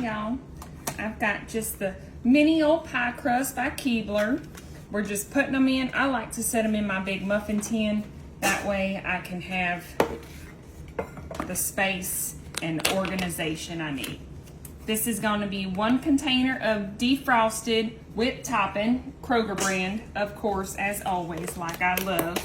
y'all. I've got just the mini old pie crust by Keebler. We're just putting them in. I like to set them in my big muffin tin. That way I can have the space and organization I need. This is going to be 1 container of defrosted whipped topping, Kroger brand, of course, as always, like I love.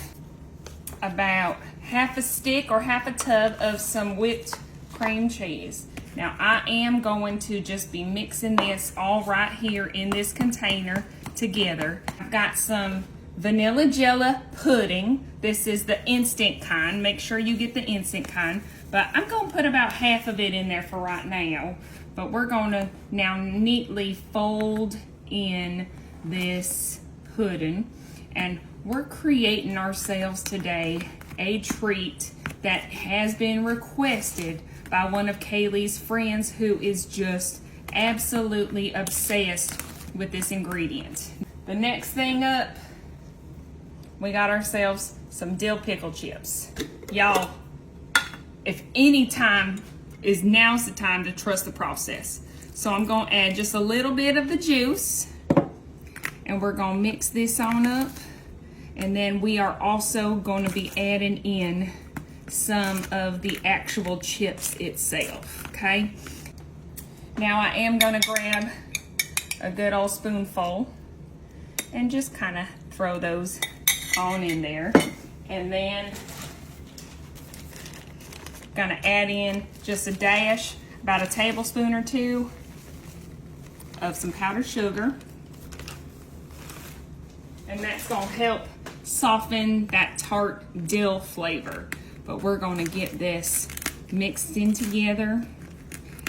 About half a stick or half a tub of some whipped cream cheese. Now I am going to just be mixing this all right here in this container together. I've got some vanilla jelly pudding. This is the instant kind. Make sure you get the instant kind. But I'm going to put about half of it in there for right now. But we're going to now neatly fold in this pudding. And we're creating ourselves today a treat that has been requested by one of Kaylee's friends who is just absolutely obsessed with this ingredient. The next thing up, we got ourselves some dill pickle chips. Y'all, if any time is now's the time to trust the process. So I'm gonna add just a little bit of the juice and we're gonna mix this on up. And then we are also gonna be adding in some of the actual chips itself, okay? Now I am gonna grab a good old spoonful and just kind of throw those on in there. And then gonna add in just a dash, about a tablespoon or 2 of some powdered sugar. And that's gonna help soften that tart dill flavor. But we're gonna get this mixed in together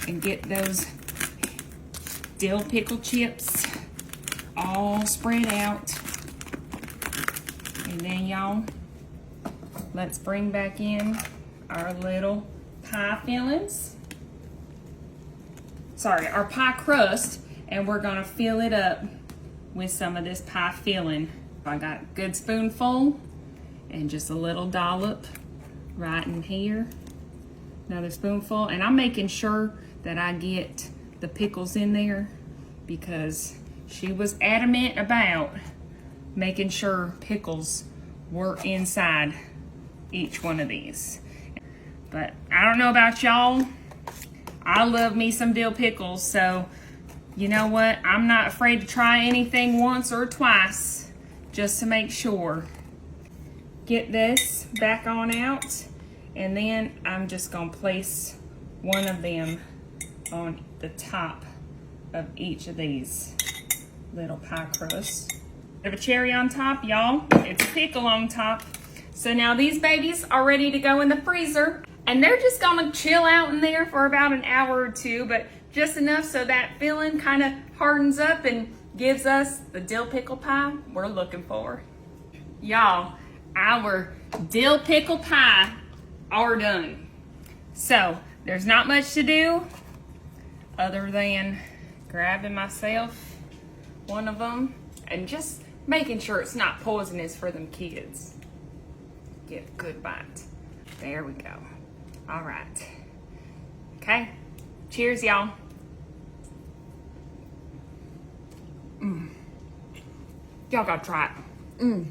and get those dill pickle chips all spread out. And then y'all, let's bring back in our little pie fillings. Sorry, our pie crust, and we're gonna fill it up with some of this pie filling. I got a good spoonful and just a little dollop right in here. Another spoonful, and I'm making sure that I get the pickles in there because she was adamant about making sure pickles were inside each one of these. But I don't know about y'all, I love me some dill pickles, so you know what? I'm not afraid to try anything once or twice just to make sure. Get this back on out, and then I'm just gonna place one of them on the top of each of these little pie crusts. Have a cherry on top, y'all. It's a pickle on top. So now these babies are ready to go in the freezer, and they're just gonna chill out in there for about an hour or 2, but just enough so that filling kind of hardens up and gives us the dill pickle pie we're looking for. Y'all, our dill pickle pie are done. So there's not much to do other than grabbing myself one of them and just making sure it's not poisonous for them kids. Get a good bite. There we go. All right. Okay. Cheers, y'all. Y'all gotta try it.